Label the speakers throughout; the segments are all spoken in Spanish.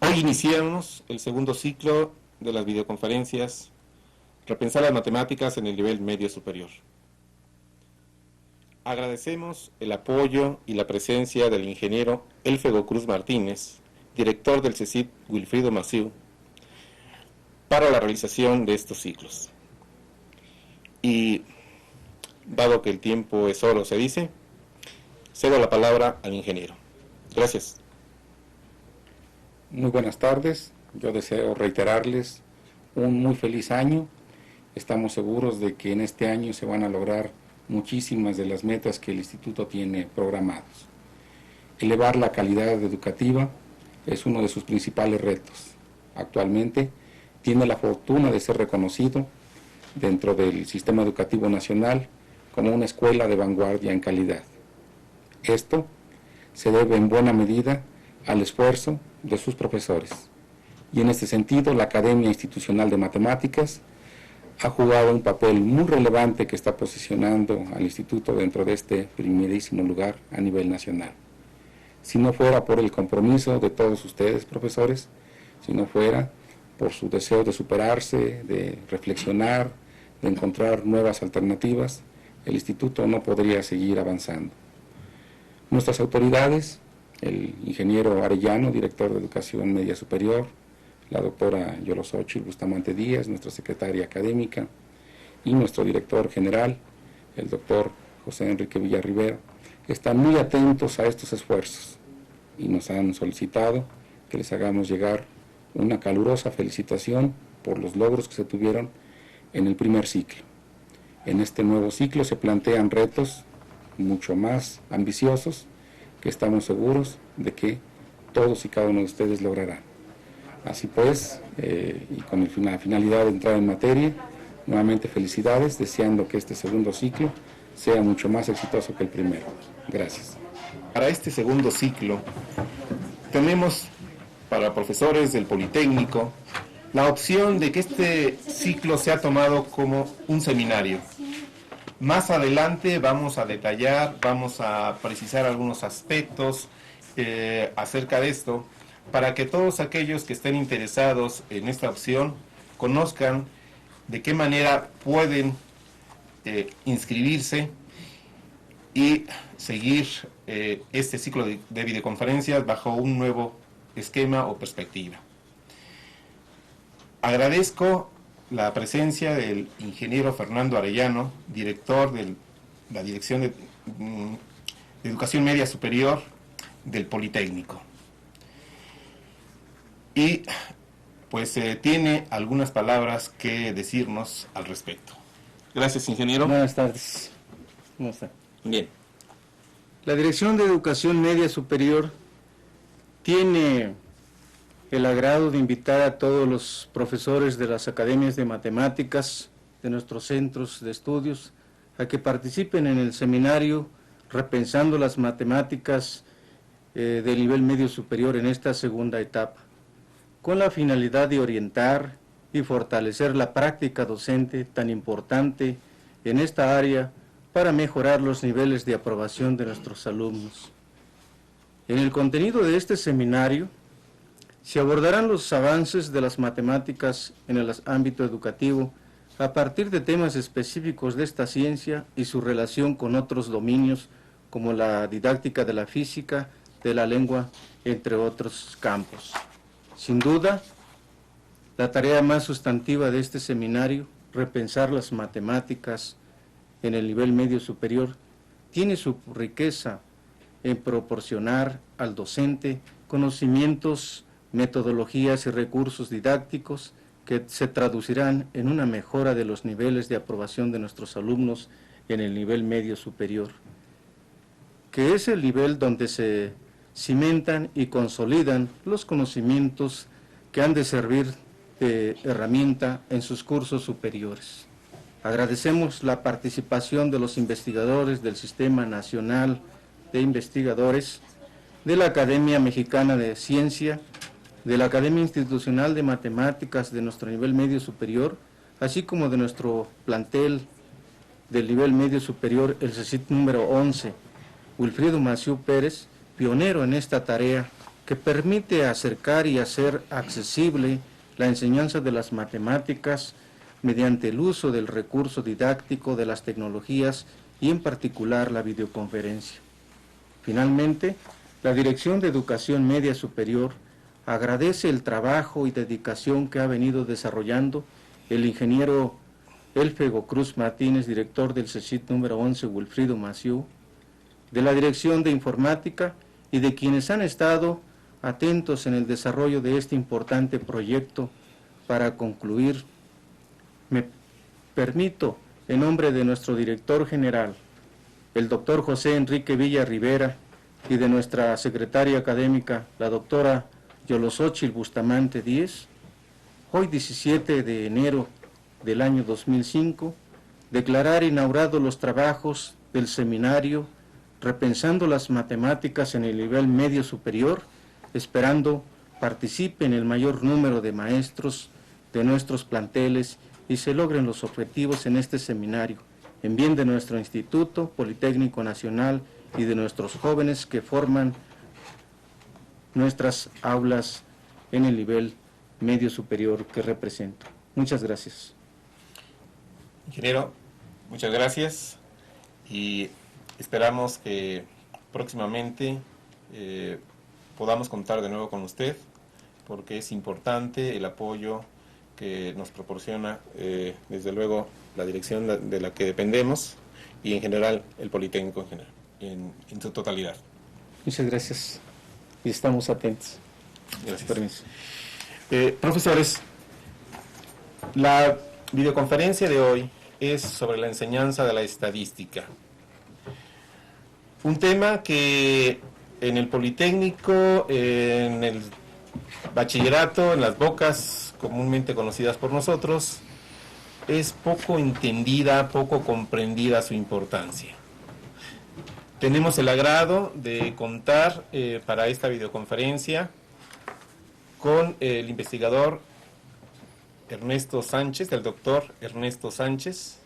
Speaker 1: Hoy iniciamos el segundo ciclo de las videoconferencias Repensar las matemáticas en el nivel medio superior. Agradecemos el apoyo y la presencia del ingeniero Elfego Cruz Martínez, director del CECIT Wilfrido Massieu, para la realización de estos ciclos. Y, dado que el tiempo es oro, se dice, cedo la palabra al ingeniero. Gracias.
Speaker 2: Muy buenas tardes. Yo deseo reiterarles un muy feliz año. Estamos seguros de que en este año se van a lograr muchísimas de las metas que el Instituto tiene programados. Elevar la calidad educativa es uno de sus principales retos. Actualmente tiene la fortuna de ser reconocido dentro del Sistema Educativo Nacional como una escuela de vanguardia en calidad. Esto se debe en buena medida al esfuerzo de sus profesores. Y en este sentido, la Academia Institucional de Matemáticas ha jugado un papel muy relevante que está posicionando al Instituto dentro de este primerísimo lugar a nivel nacional. Si no fuera por el compromiso de todos ustedes, profesores, si no fuera por su deseo de superarse, de reflexionar, de encontrar nuevas alternativas, el Instituto no podría seguir avanzando. Nuestras autoridades, el ingeniero Arellano, director de Educación Media Superior, la doctora Yolosochitl Bustamante Díaz, nuestra secretaria académica, y nuestro director general, el doctor José Enrique Villarribera, están muy atentos a estos esfuerzos y nos han solicitado que les hagamos llegar una calurosa felicitación por los logros que se tuvieron en el primer ciclo. En este nuevo ciclo se plantean retos mucho más ambiciosos que estamos seguros de que todos y cada uno de ustedes lograrán. Así pues, y con la finalidad de entrar en materia, nuevamente felicidades, deseando que este segundo ciclo sea mucho más exitoso que el primero. Gracias.
Speaker 1: Para este segundo ciclo, tenemos para profesores del Politécnico la opción de que este ciclo sea tomado como un seminario. Más adelante vamos a detallar, vamos a precisar algunos aspectos acerca de esto, para que todos aquellos que estén interesados en esta opción conozcan de qué manera pueden inscribirse y seguir este ciclo de videoconferencias bajo un nuevo esquema o perspectiva. Agradezco la presencia del ingeniero Fernando Arellano, director de la Dirección de Educación Media Superior del Politécnico. Y pues tiene algunas palabras que decirnos al respecto. Gracias, ingeniero.
Speaker 3: Buenas tardes. ¿Cómo está?
Speaker 1: Bien.
Speaker 3: La Dirección de Educación Media Superior tiene el agrado de invitar a todos los profesores de las academias de matemáticas de nuestros centros de estudios a que participen en el seminario Repensando las Matemáticas del nivel medio superior en esta segunda etapa, con la finalidad de orientar y fortalecer la práctica docente tan importante en esta área para mejorar los niveles de aprobación de nuestros alumnos. En el contenido de este seminario se abordarán los avances de las matemáticas en el ámbito educativo a partir de temas específicos de esta ciencia y su relación con otros dominios como la didáctica de la física, de la lengua, entre otros campos. Sin duda, la tarea más sustantiva de este seminario, repensar las matemáticas en el nivel medio superior, tiene su riqueza en proporcionar al docente conocimientos, metodologías y recursos didácticos que se traducirán en una mejora de los niveles de aprobación de nuestros alumnos en el nivel medio superior, que es el nivel donde se cimentan y consolidan los conocimientos que han de servir de herramienta en sus cursos superiores. Agradecemos la participación de los investigadores del Sistema Nacional de Investigadores, de la Academia Mexicana de Ciencia, de la Academia Institucional de Matemáticas de nuestro nivel medio superior, así como de nuestro plantel del nivel medio superior, el CECIT número 11, Wilfrido Massieu Pérez, pionero en esta tarea que permite acercar y hacer accesible la enseñanza de las matemáticas mediante el uso del recurso didáctico de las tecnologías y en particular la videoconferencia. Finalmente, la Dirección de Educación Media Superior agradece el trabajo y dedicación que ha venido desarrollando el ingeniero Elfego Cruz Martínez, director del CECIT número 11 Wilfrido Maciú, de la Dirección de Informática y de quienes han estado atentos en el desarrollo de este importante proyecto. Para concluir, me permito, en nombre de nuestro director general, el doctor José Enrique Villa Rivera, y de nuestra secretaria académica, la doctora Yolosóchil Bustamante Díez, hoy 17 de enero del año 2005, declarar inaugurados los trabajos del seminario Repensando las Matemáticas en el Nivel Medio Superior, esperando participen el mayor número de maestros de nuestros planteles y se logren los objetivos en este seminario, en bien de nuestro Instituto Politécnico Nacional y de nuestros jóvenes que forman nuestras aulas en el nivel medio superior que represento. Muchas gracias.
Speaker 1: Ingeniero, muchas gracias y esperamos que próximamente podamos contar de nuevo con usted, porque es importante el apoyo que nos proporciona, desde luego, la dirección de la que dependemos y en general el Politécnico en general, en su totalidad.
Speaker 3: Muchas gracias y estamos atentos.
Speaker 1: Gracias.
Speaker 3: Permiso.
Speaker 1: Profesores, la videoconferencia de hoy es sobre la enseñanza de la estadística. Un tema que en el Politécnico, en el bachillerato, en las bocas comúnmente conocidas por nosotros, es poco entendida, poco comprendida su importancia. Tenemos el agrado de contar para esta videoconferencia con el investigador Ernesto Sánchez, el doctor Ernesto Sánchez,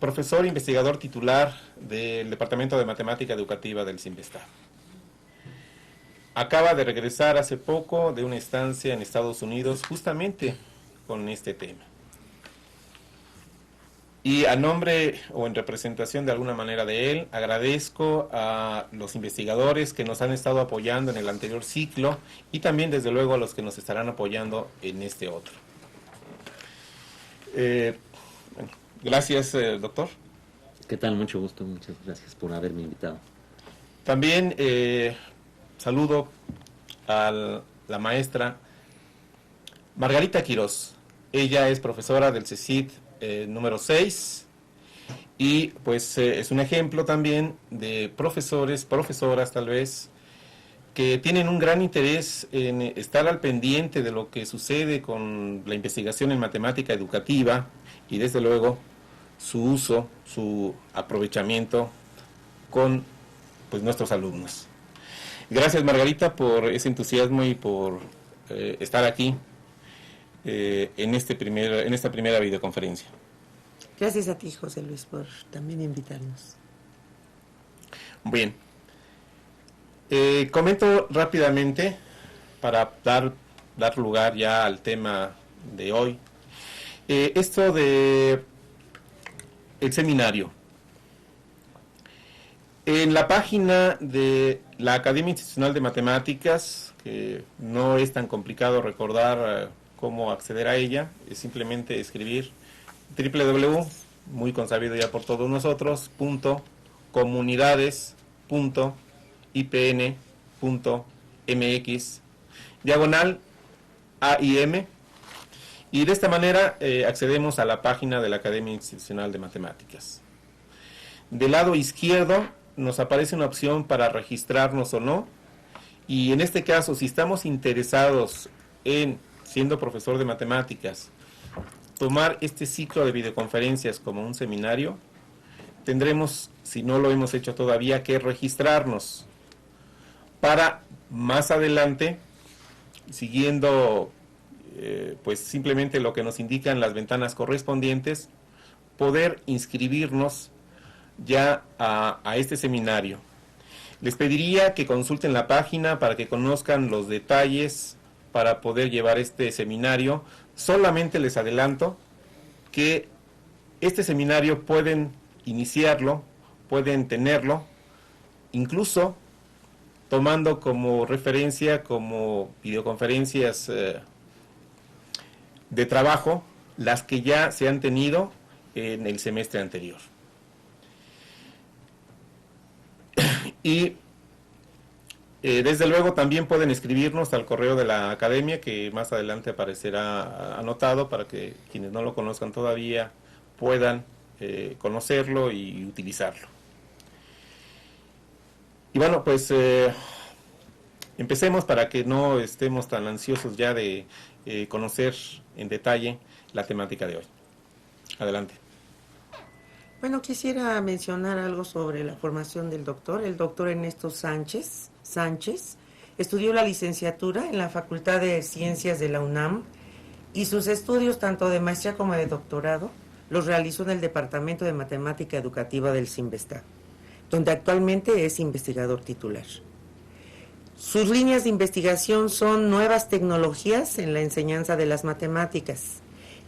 Speaker 1: profesor investigador titular del Departamento de Matemática Educativa del CIMBESTAB. Acaba de regresar hace poco de una estancia en Estados Unidos justamente con este tema. Y a nombre o en representación de alguna manera de él, agradezco a los investigadores que nos han estado apoyando en el anterior ciclo y también desde luego a los que nos estarán apoyando en este otro. Bueno, gracias, doctor.
Speaker 4: ¿Qué tal? Mucho gusto, muchas gracias por haberme invitado.
Speaker 1: También saludo a la maestra Margarita Quirós. Ella es profesora del CECIT número 6 y pues es un ejemplo también de profesores, profesoras tal vez, que tienen un gran interés en estar al pendiente de lo que sucede con la investigación en matemática educativa y desde luego su uso, su aprovechamiento con pues nuestros alumnos. Gracias, Margarita, por ese entusiasmo y por estar aquí en esta primera videoconferencia.
Speaker 5: Gracias a ti, José Luis, por también invitarnos.
Speaker 1: Bien. Comento rápidamente para dar lugar ya al tema de hoy. Esto de el seminario. En la página de la Academia Institucional de Matemáticas, que no es tan complicado recordar cómo acceder a ella, es simplemente escribir www, muy consabido ya por todos nosotros, comunidades.ipn.mx, /AIM, y de esta manera accedemos a la página de la Academia Institucional de Matemáticas. Del lado izquierdo nos aparece una opción para registrarnos o no, y en este caso, si estamos interesados en, siendo profesor de matemáticas, tomar este ciclo de videoconferencias como un seminario, tendremos, si no lo hemos hecho todavía, que registrarnos para más adelante, siguiendo pues simplemente lo que nos indican las ventanas correspondientes, poder inscribirnos ya a este seminario. Les pediría que consulten la página para que conozcan los detalles para poder llevar este seminario. Solamente les adelanto que este seminario pueden iniciarlo, pueden tenerlo, incluso tomando como referencia, como videoconferencias de trabajo, las que ya se han tenido en el semestre anterior. Y desde luego también pueden escribirnos al correo de la academia, que más adelante aparecerá anotado para que quienes no lo conozcan todavía puedan conocerlo y utilizarlo. Y bueno, pues empecemos para que no estemos tan ansiosos ya de conocer en detalle la temática de hoy. Adelante.
Speaker 5: Bueno, quisiera mencionar algo sobre la formación del doctor. El doctor Ernesto Sánchez estudió la licenciatura en la Facultad de Ciencias de la UNAM y sus estudios, tanto de maestría como de doctorado, los realizó en el Departamento de Matemática Educativa del CIMBESTAB, donde actualmente es investigador titular. Sus líneas de investigación son nuevas tecnologías en la enseñanza de las matemáticas,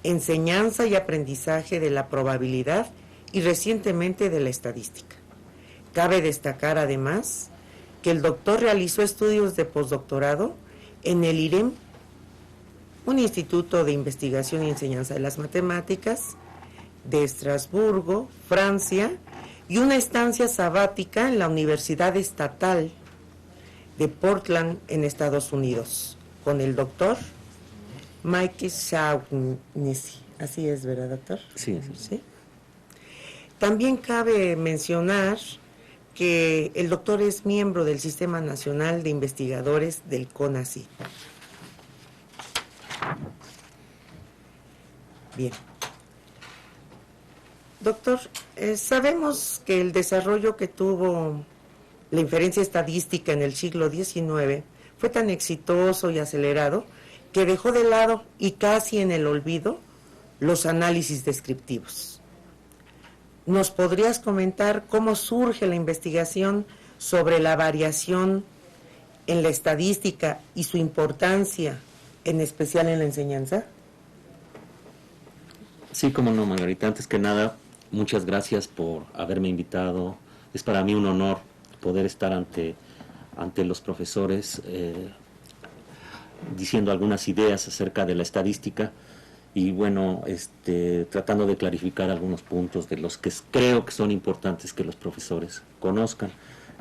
Speaker 5: enseñanza y aprendizaje de la probabilidad y recientemente de la estadística. Cabe destacar además que el doctor realizó estudios de postdoctorado en el IREM, un instituto de investigación y enseñanza de las matemáticas de Estrasburgo, Francia, y una estancia sabática en la Universidad Estatal de Portland en Estados Unidos, con el doctor Mike Shaughnessy. Así es, ¿verdad, doctor?
Speaker 4: Sí, sí.
Speaker 5: ¿Sí? También cabe mencionar que el doctor es miembro del Sistema Nacional de Investigadores del CONACYT. Bien. Doctor, sabemos que el desarrollo que tuvo la inferencia estadística en el siglo XIX fue tan exitoso y acelerado que dejó de lado y casi en el olvido los análisis descriptivos. ¿Nos podrías comentar cómo surge la investigación sobre la variación en la estadística y su importancia, en especial en la enseñanza?
Speaker 4: Sí, cómo no, Margarita. Antes que nada, muchas gracias por haberme invitado. Es para mí un honor poder estar ante los profesores diciendo algunas ideas acerca de la estadística y bueno, tratando de clarificar algunos puntos de los que creo que son importantes que los profesores conozcan.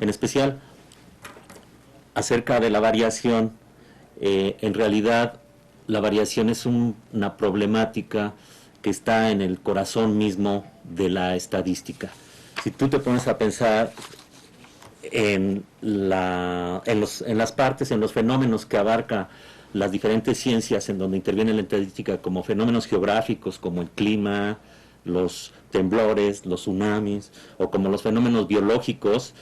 Speaker 4: En especial, acerca de la variación, en realidad la variación es una problemática que está en el corazón mismo de la estadística. Si tú te pones a pensar en las partes, en los fenómenos que abarca las diferentes ciencias en donde interviene la estadística, como fenómenos geográficos, como el clima, los temblores, los tsunamis, o como los fenómenos biológicos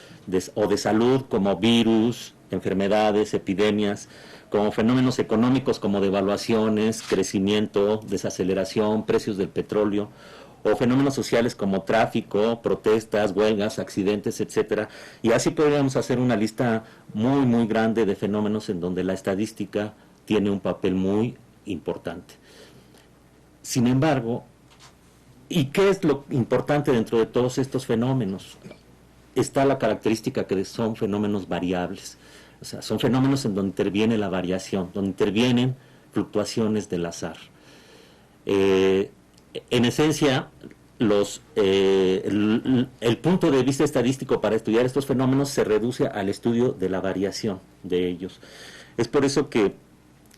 Speaker 4: o de salud, como virus, enfermedades, epidemias, como fenómenos económicos, como devaluaciones, crecimiento, desaceleración, precios del petróleo, o fenómenos sociales como tráfico, protestas, huelgas, accidentes, etcétera. Y así podríamos hacer una lista muy, muy grande de fenómenos en donde la estadística tiene un papel muy importante. Sin embargo, ¿y qué es lo importante dentro de todos estos fenómenos? Está la característica que son fenómenos variables. O sea, son fenómenos en donde interviene la variación, donde intervienen fluctuaciones del azar. En esencia, el punto de vista estadístico para estudiar estos fenómenos se reduce al estudio de la variación de ellos. Es por eso que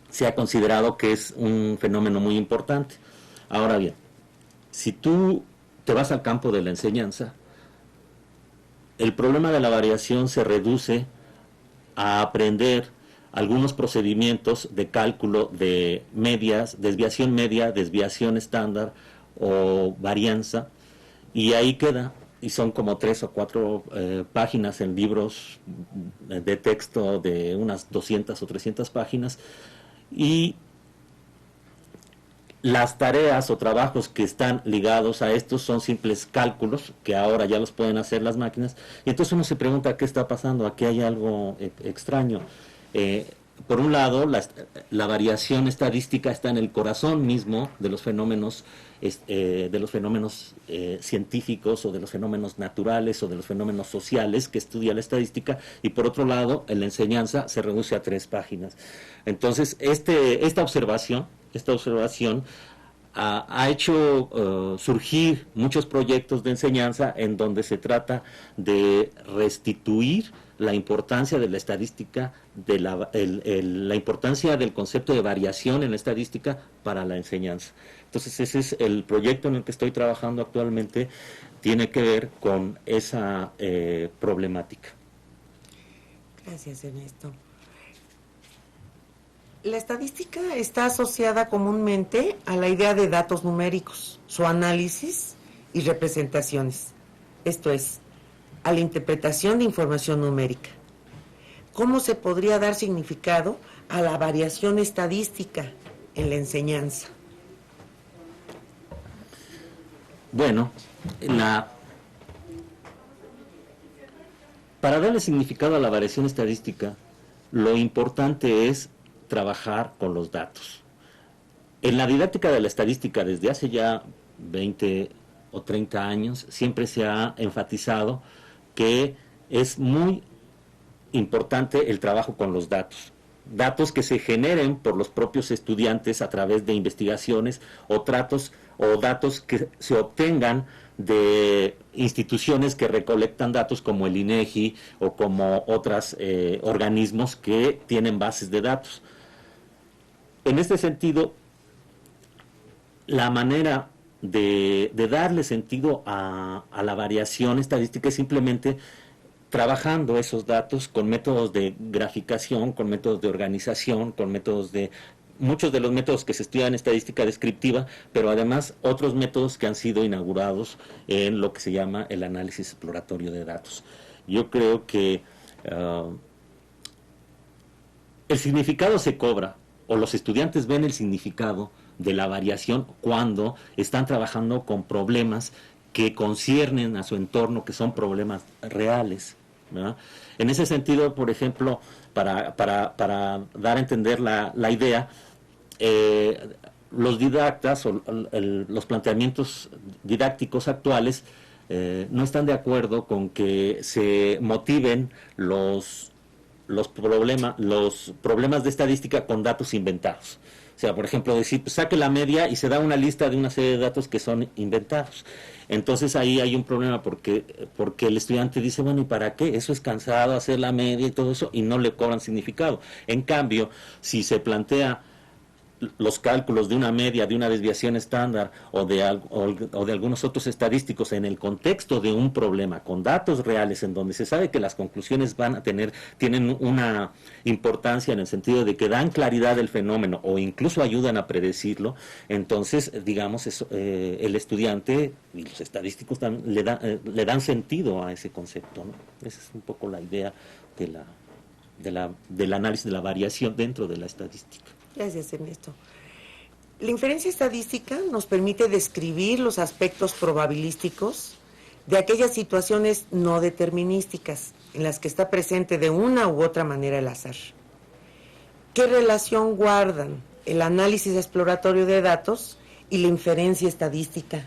Speaker 4: se ha considerado que es un fenómeno muy importante. Ahora bien, si tú te vas al campo de la enseñanza, el problema de la variación se reduce a aprender algunos procedimientos de cálculo de medias, desviación media, desviación estándar o varianza, y ahí queda, y son como 3 o 4 páginas en libros de texto de unas 200 o 300 páginas, y las tareas o trabajos que están ligados a estos son simples cálculos que ahora ya los pueden hacer las máquinas, y entonces uno se pregunta qué está pasando, aquí hay algo extraño. Por un lado, la variación estadística está en el corazón mismo de los fenómenos científicos, o de los fenómenos naturales, o de los fenómenos sociales que estudia la estadística, y por otro lado, en la enseñanza se reduce a 3 páginas. Entonces, esta observación ha hecho surgir muchos proyectos de enseñanza en donde se trata de restituir la importancia de la estadística, la importancia del concepto de variación en la estadística para la enseñanza. Entonces ese es el proyecto en el que estoy trabajando actualmente, tiene que ver con esa problemática.
Speaker 5: Gracias, Ernesto. La estadística está asociada comúnmente a la idea de datos numéricos, su análisis y representaciones, esto es, a la interpretación de información numérica. ¿Cómo se podría dar significado a la variación estadística en la enseñanza?
Speaker 4: Bueno, para darle significado a la variación estadística, lo importante es trabajar con los datos. En la didáctica de la estadística, desde hace ya 20 o 30 años, siempre se ha enfatizado que es muy importante el trabajo con los datos. Datos que se generen por los propios estudiantes a través de investigaciones o datos que se obtengan de instituciones que recolectan datos como el INEGI o como otros organismos que tienen bases de datos. En este sentido, la manera de darle sentido a la variación estadística es simplemente trabajando esos datos con métodos de graficación, con métodos de organización, con muchos de los métodos que se estudian en estadística descriptiva, pero además otros métodos que han sido inaugurados en lo que se llama el análisis exploratorio de datos. Yo creo que el significado se cobra, o los estudiantes ven el significado de la variación cuando están trabajando con problemas que conciernen a su entorno, que son problemas reales, ¿verdad? En ese sentido, por ejemplo, para dar a entender la idea, los didactas o los planteamientos didácticos actuales no están de acuerdo con que se motiven los problemas de estadística con datos inventados. O sea, por ejemplo, decir, pues, saque la media y se da una lista de una serie de datos que son inventados. Entonces ahí hay un problema porque el estudiante dice, bueno, ¿y para qué? Eso es cansado, hacer la media y todo eso, y no le cobran significado. En cambio, si se plantea los cálculos de una media, de una desviación estándar o de algunos otros estadísticos en el contexto de un problema, con datos reales, en donde se sabe que las conclusiones tienen una importancia en el sentido de que dan claridad del fenómeno o incluso ayudan a predecirlo, entonces, digamos, el estudiante y los estadísticos le dan sentido a ese concepto, ¿no? Esa es un poco la idea del análisis de la variación dentro de la estadística.
Speaker 5: Gracias, Ernesto. La inferencia estadística nos permite describir los aspectos probabilísticos de aquellas situaciones no determinísticas en las que está presente de una u otra manera el azar. ¿Qué relación guardan el análisis exploratorio de datos y la inferencia estadística?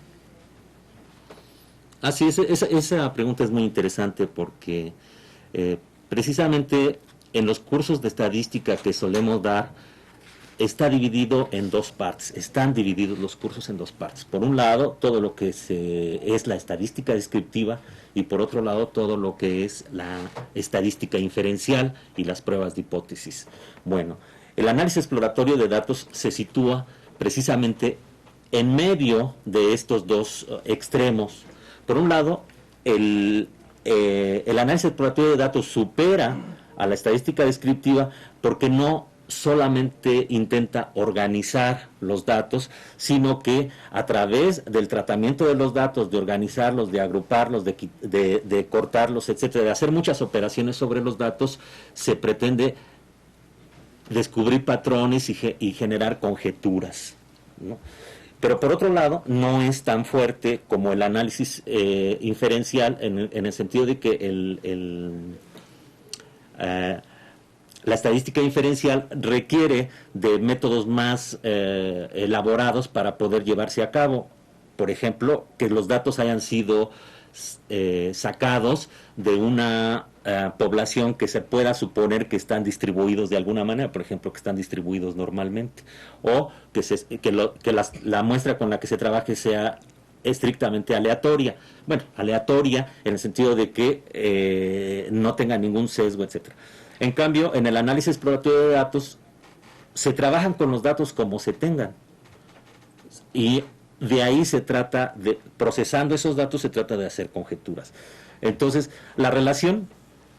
Speaker 4: Sí, esa pregunta es muy interesante porque precisamente en los cursos de estadística que solemos dar, está dividido en 2 partes, están divididos los cursos en 2 partes. Por un lado, todo lo que es la estadística descriptiva, y por otro lado, todo lo que es la estadística inferencial y las pruebas de hipótesis. Bueno, el análisis exploratorio de datos se sitúa precisamente en medio de estos 2 extremos. Por un lado, el análisis exploratorio de datos supera a la estadística descriptiva porque no solamente intenta organizar los datos, sino que a través del tratamiento de los datos, de organizarlos, de agruparlos, de cortarlos, etcétera, de hacer muchas operaciones sobre los datos, se pretende descubrir patrones y generar conjeturas. ¿no? Pero por otro lado, no es tan fuerte como el análisis inferencial en el sentido de que la estadística inferencial requiere de métodos más elaborados para poder llevarse a cabo. Por ejemplo, que los datos hayan sido sacados de una población que se pueda suponer que están distribuidos de alguna manera, por ejemplo, que están distribuidos normalmente, o que la muestra con la que se trabaje sea estrictamente aleatoria. Bueno, aleatoria en el sentido de que no tenga ningún sesgo, etcétera. En cambio, en el análisis exploratorio de datos, se trabajan con los datos como se tengan. Y de ahí se trata de, procesando esos datos, se trata de hacer conjeturas. Entonces, la relación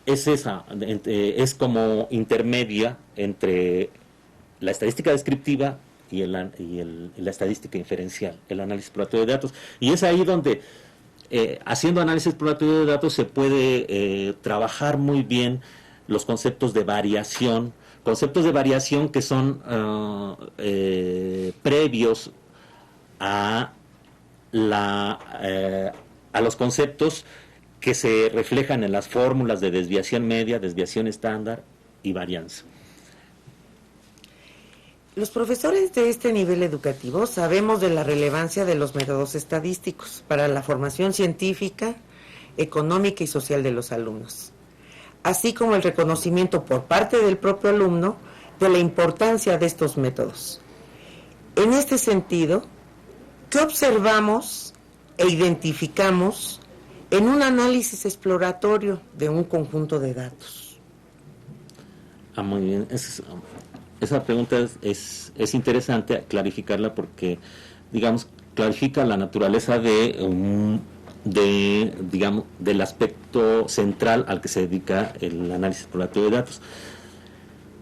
Speaker 4: es esa, es como intermedia entre la estadística descriptiva y la estadística inferencial, el análisis exploratorio de datos. Y es ahí donde, haciendo análisis exploratorio de datos, se puede trabajar muy bien los conceptos de variación que son previos a los conceptos que se reflejan en las fórmulas de desviación media, desviación estándar y varianza.
Speaker 5: Los profesores de este nivel educativo sabemos de la relevancia de los métodos estadísticos para la formación científica, económica y social de los alumnos, así como el reconocimiento por parte del propio alumno de la importancia de estos métodos. En este sentido, ¿qué observamos e identificamos en un análisis exploratorio de un conjunto de datos?
Speaker 4: Muy bien. Esa pregunta es interesante clarificarla porque, digamos, clarifica la naturaleza del aspecto central al que se dedica el análisis exploratorio de datos.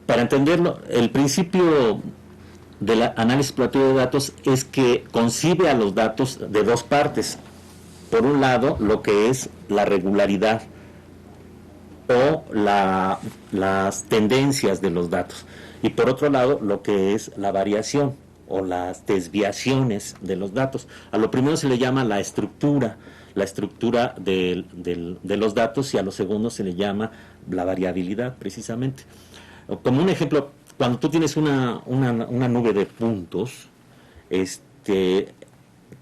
Speaker 4: Para entenderlo, el principio del análisis exploratorio de datos es que concibe a los datos de dos partes. Por un lado, lo que es la regularidad o las tendencias de los datos. Y por otro lado, lo que es la variación o las desviaciones de los datos. A lo primero se le llama la estructura de los datos, y a lo segundo se le llama la variabilidad, precisamente. Como un ejemplo, cuando tú tienes una nube de puntos,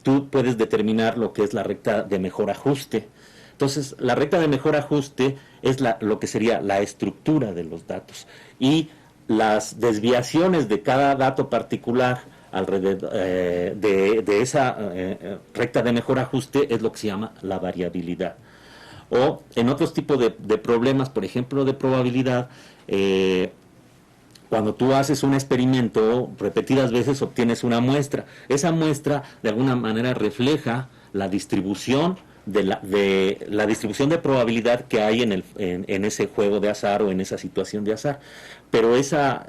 Speaker 4: tú puedes determinar lo que es la recta de mejor ajuste. Entonces, la recta de mejor ajuste es lo que sería la estructura de los datos. Y las desviaciones de cada dato particular alrededor de esa recta de mejor ajuste es lo que se llama la variabilidad. O en otros tipos de problemas, por ejemplo, de probabilidad, cuando tú haces un experimento, repetidas veces obtienes una muestra. Esa muestra, de alguna manera, refleja la distribución la distribución de probabilidad que hay en ese juego de azar o en esa situación de azar. Pero esa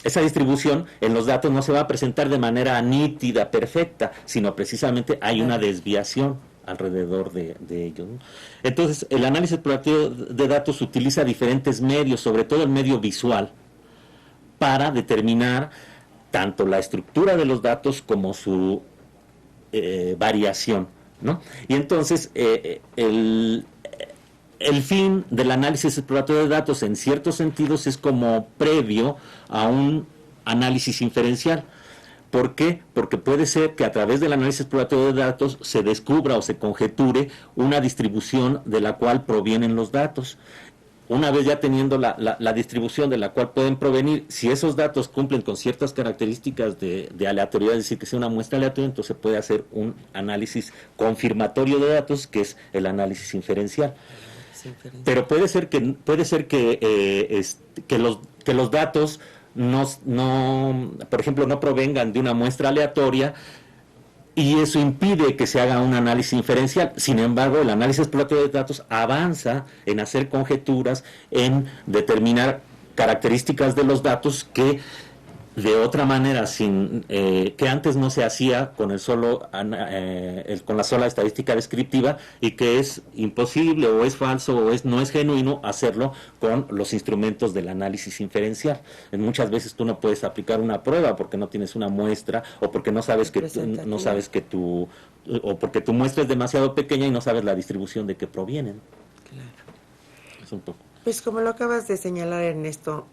Speaker 4: distribución en los datos no se va a presentar de manera nítida, perfecta, sino precisamente hay una desviación alrededor de ellos, ¿no? Entonces, el análisis exploratorio de datos utiliza diferentes medios, sobre todo el medio visual, para determinar tanto la estructura de los datos como su variación, ¿no? Y entonces, el fin del análisis exploratorio de datos, en ciertos sentidos, es como previo a un análisis inferencial. ¿Por qué? Porque puede ser que a través del análisis exploratorio de datos se descubra o se conjeture una distribución de la cual provienen los datos. Una vez ya teniendo la distribución de la cual pueden provenir, si esos datos cumplen con ciertas características de aleatoriedad, es decir, que sea una muestra aleatoria, entonces se puede hacer un análisis confirmatorio de datos, que es el análisis inferencial. Pero puede ser que los datos por ejemplo, no provengan de una muestra aleatoria, y eso impide que se haga un análisis inferencial. Sin embargo, el análisis exploratorio de datos avanza en hacer conjeturas, en determinar características de los datos que de otra manera, sin que antes no se hacía con con la sola estadística descriptiva, y que es imposible o es falso o no es genuino hacerlo con los instrumentos del análisis inferencial. Muchas veces tú no puedes aplicar una prueba porque no tienes una muestra, o porque no sabes o porque tu muestra es demasiado pequeña y no sabes la distribución de que provienen.
Speaker 5: Claro.
Speaker 4: Es un poco.
Speaker 5: Pues como lo acabas de señalar, Ernesto,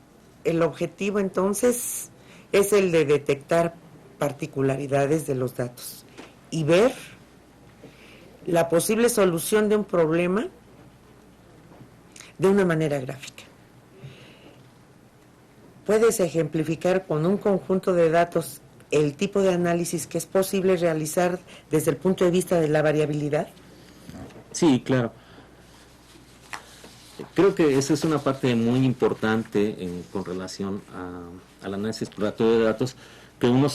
Speaker 5: el objetivo entonces es el de detectar particularidades de los datos y ver la posible solución de un problema de una manera gráfica. ¿Puedes ejemplificar con un conjunto de datos el tipo de análisis que es posible realizar desde el punto de vista de la variabilidad?
Speaker 4: Sí, claro. Creo que esa es una parte muy importante con relación al análisis exploratorio de datos, que uno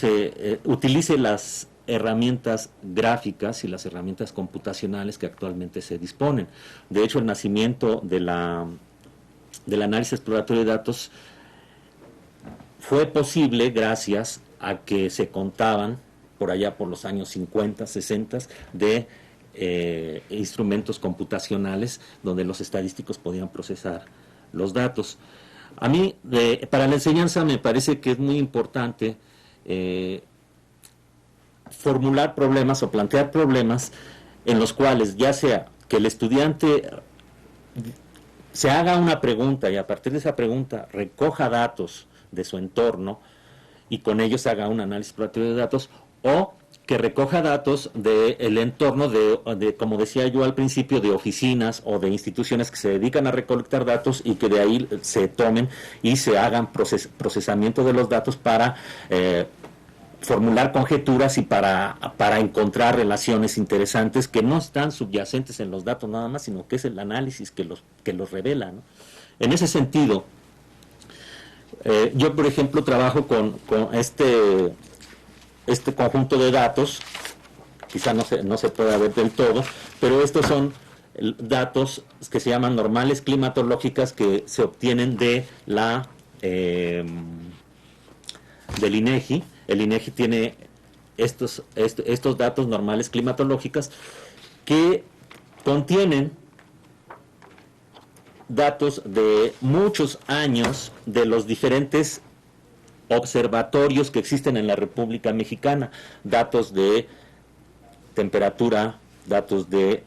Speaker 4: utilice las herramientas gráficas y las herramientas computacionales que actualmente se disponen. De hecho, el nacimiento del análisis exploratorio de datos fue posible gracias a que se contaban, por allá por los años 50, 60, de instrumentos computacionales donde los estadísticos podían procesar los datos. A mí, para la enseñanza, me parece que es muy importante formular problemas o plantear problemas en los cuales, ya sea que el estudiante se haga una pregunta y a partir de esa pregunta recoja datos de su entorno y con ellos haga un análisis exploratorio de datos, o que recoja datos del entorno de, como decía yo al principio, de oficinas o de instituciones que se dedican a recolectar datos, y que de ahí se tomen y se hagan procesamiento de los datos para formular conjeturas y para encontrar relaciones interesantes que no están subyacentes en los datos nada más, sino que es el análisis que los revela, ¿no? En ese sentido, yo por ejemplo trabajo con este conjunto de datos. Quizá no se pueda ver del todo, pero estos son datos que se llaman normales climatológicas, que se obtienen del INEGI. El INEGI tiene estos datos normales climatológicas que contienen datos de muchos años de los diferentes observatorios que existen en la República Mexicana, datos de temperatura, datos de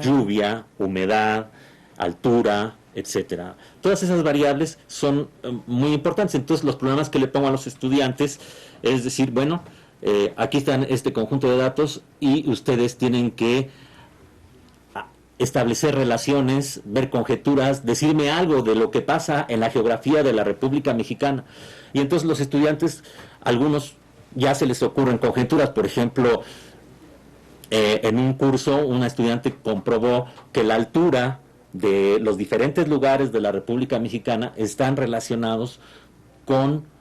Speaker 4: lluvia, humedad, altura, etcétera. Todas esas variables son muy importantes. Entonces, los problemas que le pongo a los estudiantes es decir, bueno, aquí están este conjunto de datos y ustedes tienen que establecer relaciones, ver conjeturas, decirme algo de lo que pasa en la geografía de la República Mexicana. Y entonces los estudiantes, algunos ya se les ocurren conjeturas. Por ejemplo, en un curso una estudiante comprobó que la altura de los diferentes lugares de la República Mexicana están relacionados con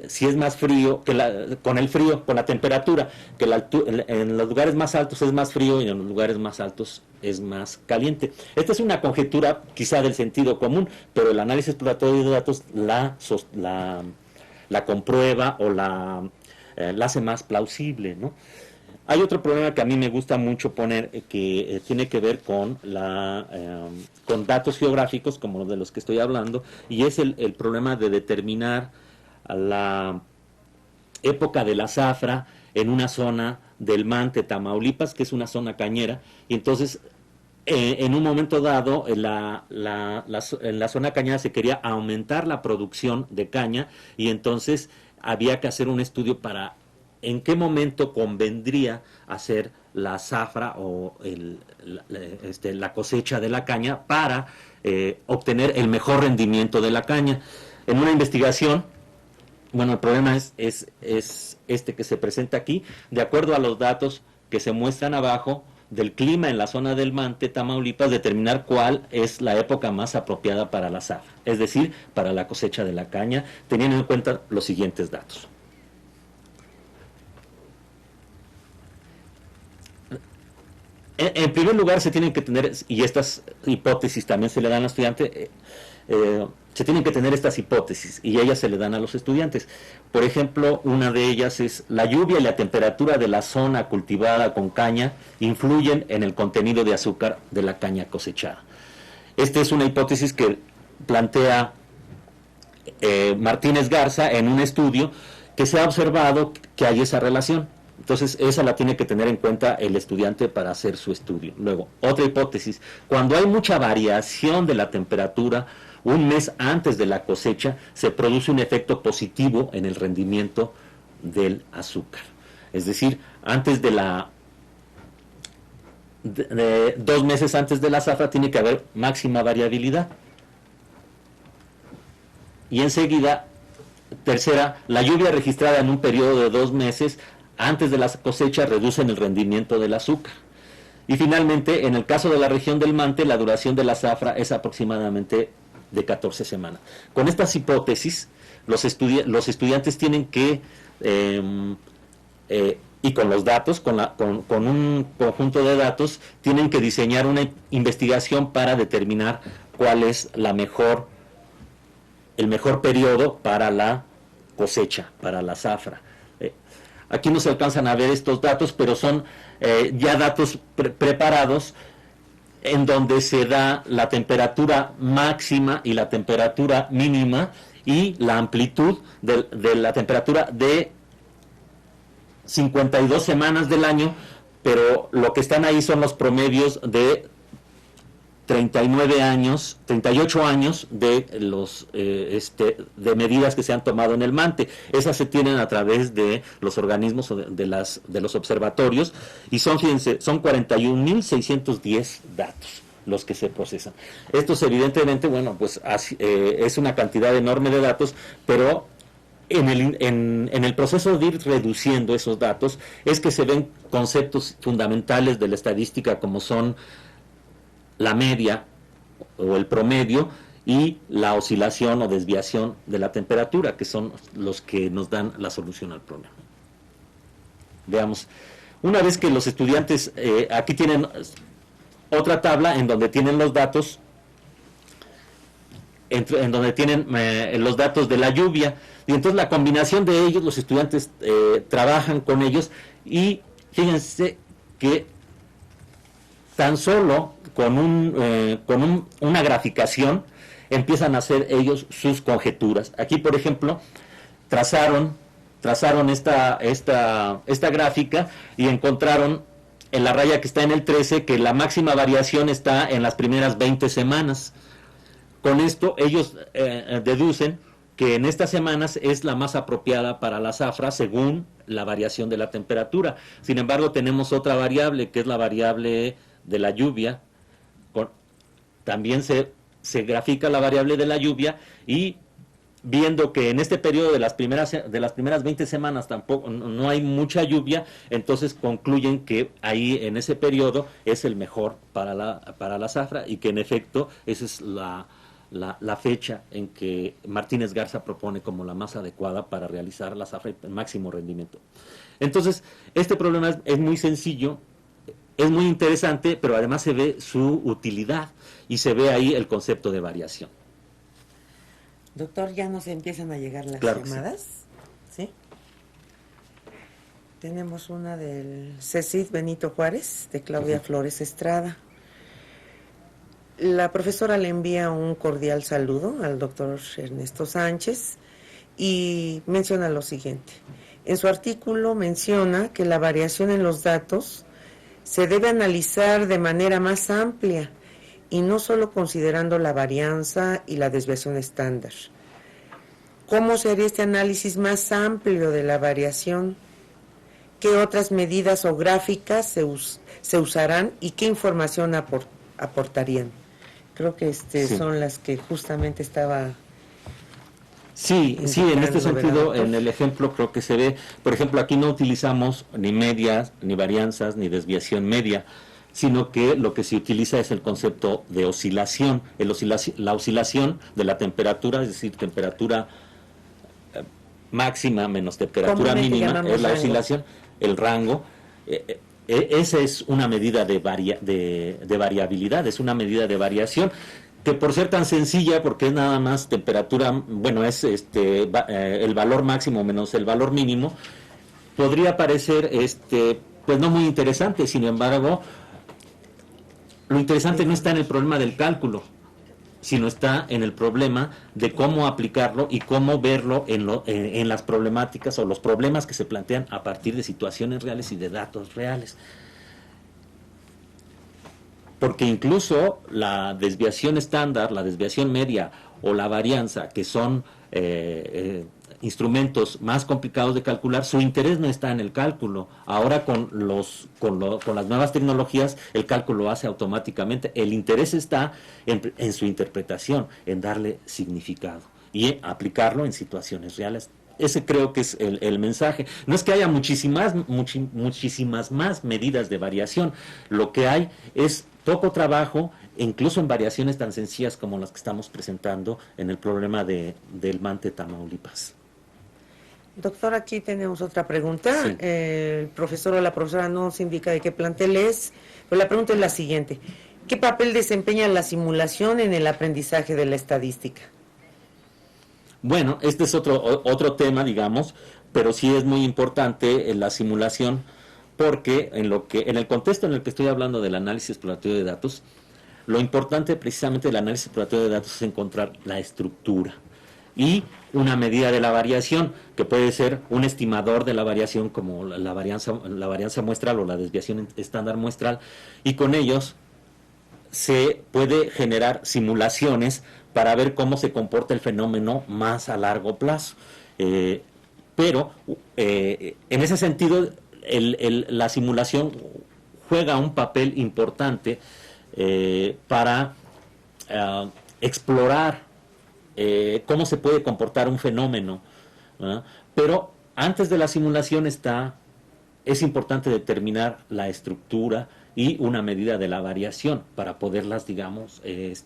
Speaker 4: si es más frío, con el frío, con la temperatura, que en los lugares más altos es más frío y en los lugares más altos es más caliente. Esta es una conjetura quizá del sentido común, pero el análisis exploratorio de datos la comprueba o la hace más plausible, ¿no? Hay otro problema que a mí me gusta mucho poner, que tiene que ver con datos geográficos, como los de los que estoy hablando, y es el problema de determinar la época de la zafra en una zona del Mante, Tamaulipas, que es una zona cañera, y entonces en un momento dado en la zona cañera se quería aumentar la producción de caña, y entonces había que hacer un estudio para en qué momento convendría hacer la zafra o la cosecha de la caña para obtener el mejor rendimiento de la caña. En una investigación, bueno, el problema es este que se presenta aquí. De acuerdo a los datos que se muestran abajo del clima en la zona del Mante, Tamaulipas, determinar cuál es la época más apropiada para la zafra, es decir, para la cosecha de la caña, teniendo en cuenta los siguientes datos. En primer lugar, se tienen que tener, y estas hipótesis también se le dan al estudiante, se tienen que tener estas hipótesis, y ellas se le dan a los estudiantes. Por ejemplo, una de ellas es: la lluvia y la temperatura de la zona cultivada con caña influyen en el contenido de azúcar de la caña cosechada. Esta es una hipótesis que plantea Martínez Garza en un estudio que se ha observado que hay esa relación. Entonces, esa la tiene que tener en cuenta el estudiante para hacer su estudio. Luego, otra hipótesis: cuando hay mucha variación de la temperatura un mes antes de la cosecha, se produce un efecto positivo en el rendimiento del azúcar. Es decir, antes de 2 meses antes de la zafra tiene que haber máxima variabilidad. Y enseguida, tercera, la lluvia registrada en un periodo de 2 meses antes de la cosecha reduce el rendimiento del azúcar. Y finalmente, en el caso de la región del Mante, la duración de la zafra es aproximadamente de 14 semanas. Con estas hipótesis, los estudiantes tienen que, y con los datos, con un conjunto de datos, tienen que diseñar una investigación para determinar cuál es el mejor periodo para la cosecha, para la zafra. Aquí no se alcanzan a ver estos datos, pero son ya datos preparados en donde se da la temperatura máxima y la temperatura mínima y la amplitud de la temperatura de 52 semanas del año, pero lo que están ahí son los promedios de 38 años de de medidas que se han tomado en el Mante. Esas se tienen a través de los organismos de los observatorios, y son 41.610 datos los que se procesan. Estos evidentemente, bueno, pues es una cantidad enorme de datos, pero en el proceso de ir reduciendo esos datos es que se ven conceptos fundamentales de la estadística, como son la media o el promedio y la oscilación o desviación de la temperatura, que son los que nos dan la solución al problema. Veamos, una vez que los estudiantes, aquí tienen otra tabla en donde tienen los datos, en donde tienen los datos de la lluvia, y entonces la combinación de ellos, los estudiantes trabajan con ellos, y fíjense que tan solo con una graficación empiezan a hacer ellos sus conjeturas. Aquí, por ejemplo, trazaron esta gráfica y encontraron en la raya que está en el 13 que la máxima variación está en las primeras 20 semanas. Con esto ellos deducen que en estas semanas es la más apropiada para la zafra según la variación de la temperatura. Sin embargo, tenemos otra variable, que es la variable de la lluvia. También se grafica la variable de la lluvia, y viendo que en este periodo de las primeras 20 semanas tampoco no hay mucha lluvia, entonces concluyen que ahí en ese periodo es el mejor para la zafra, y que en efecto esa es la fecha en que Martínez Garza propone como la más adecuada para realizar la zafra y el máximo rendimiento. Entonces, este problema es muy sencillo, es muy interesante, pero además se ve su utilidad y se ve ahí el concepto de variación.
Speaker 5: Doctor, ya nos empiezan a llegar las llamadas. ¿Sí? Tenemos una del CECID Benito Juárez, de Claudia Flores Estrada. La profesora le envía un cordial saludo al doctor Ernesto Sánchez y menciona lo siguiente. En su artículo menciona que la variación en los datos se debe analizar de manera más amplia y no solo considerando la varianza y la desviación estándar. ¿Cómo se haría este análisis más amplio de la variación? ¿Qué otras medidas o gráficas se usarán y qué información aportarían? Creo que son las que justamente estaba...
Speaker 4: Sí, en este sentido, en el ejemplo creo que se ve, por ejemplo, aquí no utilizamos ni medias, ni varianzas, ni desviación media, sino que lo que se utiliza es el concepto de oscilación, la oscilación de la temperatura, es decir, temperatura máxima menos temperatura mínima, es la oscilación, el rango. esa es una medida de variabilidad, es una medida de variación que por ser tan sencilla, porque es nada más temperatura, bueno, es el valor máximo menos el valor mínimo, podría parecer pues no muy interesante. Sin embargo, lo interesante no está en el problema del cálculo, sino está en el problema de cómo aplicarlo y cómo verlo en las problemáticas o los problemas que se plantean a partir de situaciones reales y de datos reales. Porque incluso la desviación estándar, la desviación media o la varianza, que son instrumentos más complicados de calcular, su interés no está en el cálculo. Ahora con las nuevas tecnologías el cálculo lo hace automáticamente. El interés está en su interpretación, en darle significado y aplicarlo en situaciones reales. Ese creo que es el mensaje. No es que haya muchísimas más medidas de variación. Lo que hay es poco trabajo, incluso en variaciones tan sencillas como las que estamos presentando en el problema del Mante, Tamaulipas.
Speaker 5: Doctor, aquí tenemos otra pregunta.
Speaker 4: Sí.
Speaker 5: El profesor o la profesora no nos indica de qué plantel es, pero la pregunta es la siguiente. ¿Qué papel desempeña la simulación en el aprendizaje de la estadística?
Speaker 4: Bueno, este es otro tema, digamos, pero sí es muy importante la simulación, porque en el contexto en el que estoy hablando del análisis exploratorio de datos, lo importante precisamente del análisis exploratorio de datos es encontrar la estructura y una medida de la variación, que puede ser un estimador de la variación como la varianza muestral o la desviación estándar muestral, y con ellos se puede generar simulaciones para ver cómo se comporta el fenómeno más a largo plazo. Pero en ese sentido, la simulación juega un papel importante para explorar cómo se puede comportar un fenómeno, ¿verdad? Pero antes de la simulación es importante determinar la estructura y una medida de la variación para poderlas, digamos,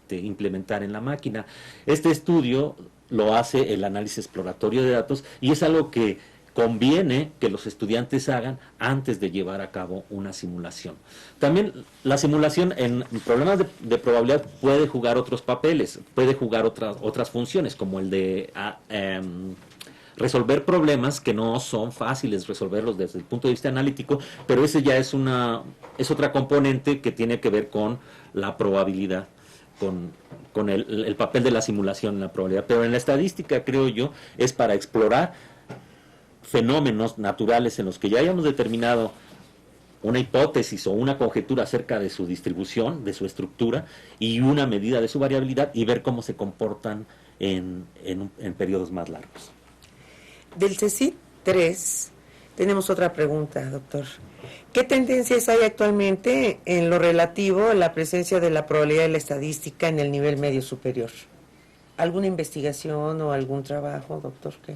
Speaker 4: implementar en la máquina. Este estudio lo hace el análisis exploratorio de datos y es algo que conviene que los estudiantes hagan antes de llevar a cabo una simulación. También la simulación en problemas de probabilidad puede jugar otros papeles, puede jugar otras funciones, como el de resolver problemas que no son fáciles resolverlos desde el punto de vista analítico, pero ese ya es otra componente que tiene que ver con la probabilidad, con el papel de la simulación en la probabilidad. Pero en la estadística, creo yo, es para explorar fenómenos naturales en los que ya hayamos determinado una hipótesis o una conjetura acerca de su distribución, de su estructura y una medida de su variabilidad, y ver cómo se comportan en periodos más largos.
Speaker 5: Del CECIT 3 tenemos otra pregunta, doctor. ¿Qué tendencias hay actualmente en lo relativo a la presencia de la probabilidad de la estadística en el nivel medio superior? ¿Alguna investigación o algún trabajo, doctor, que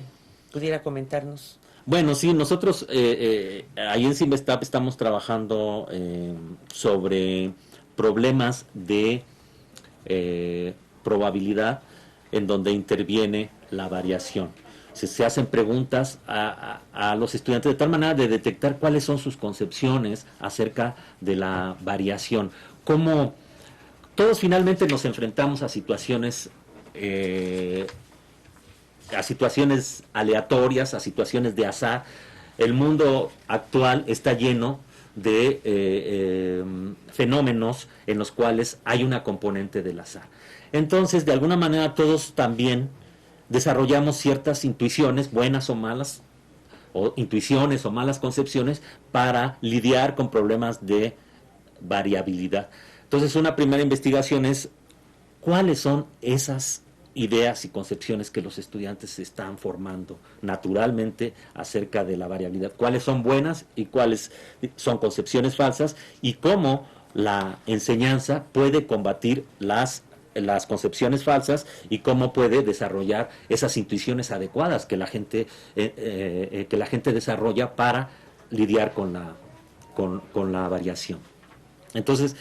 Speaker 5: pudiera comentarnos?
Speaker 4: Bueno, sí, nosotros ahí en Simvestab estamos trabajando sobre problemas de probabilidad en donde interviene la variación. Se hacen preguntas a los estudiantes de tal manera de detectar cuáles son sus concepciones acerca de la variación. Cómo todos finalmente nos enfrentamos a situaciones aleatorias, a situaciones de azar. El mundo actual está lleno de fenómenos en los cuales hay una componente del azar. Entonces, de alguna manera, todos también desarrollamos ciertas intuiciones, buenas o malas, o intuiciones o malas concepciones, para lidiar con problemas de variabilidad. Entonces, una primera investigación es cuáles son esas ideas y concepciones que los estudiantes se están formando naturalmente acerca de la variabilidad, cuáles son buenas y cuáles son concepciones falsas, y cómo la enseñanza puede combatir las concepciones falsas y cómo puede desarrollar esas intuiciones adecuadas que la gente desarrolla para lidiar con la variación. Entonces,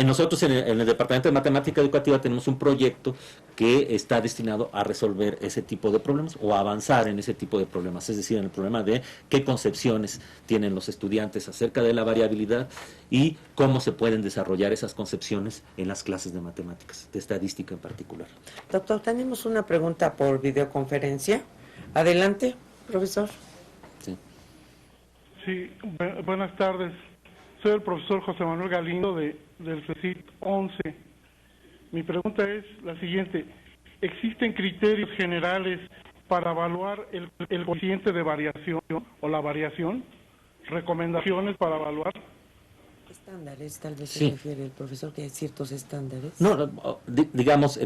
Speaker 4: Nosotros en el Departamento de Matemática Educativa tenemos un proyecto que está destinado a resolver ese tipo de problemas o a avanzar en ese tipo de problemas, es decir, en el problema de qué concepciones tienen los estudiantes acerca de la variabilidad y cómo se pueden desarrollar esas concepciones en las clases de matemáticas, de estadística en particular.
Speaker 5: Doctor, tenemos una pregunta por videoconferencia. Adelante, profesor.
Speaker 4: Sí.
Speaker 6: Sí, buenas tardes. Soy el profesor José Manuel Galindo del CECIT 11. Mi pregunta es la siguiente. ¿Existen criterios generales para evaluar el coeficiente de variación o la variación? ¿Recomendaciones para evaluar?
Speaker 5: Estándares, tal vez
Speaker 4: Sí.
Speaker 5: se refiere el profesor, que hay ciertos estándares.
Speaker 4: No, digamos,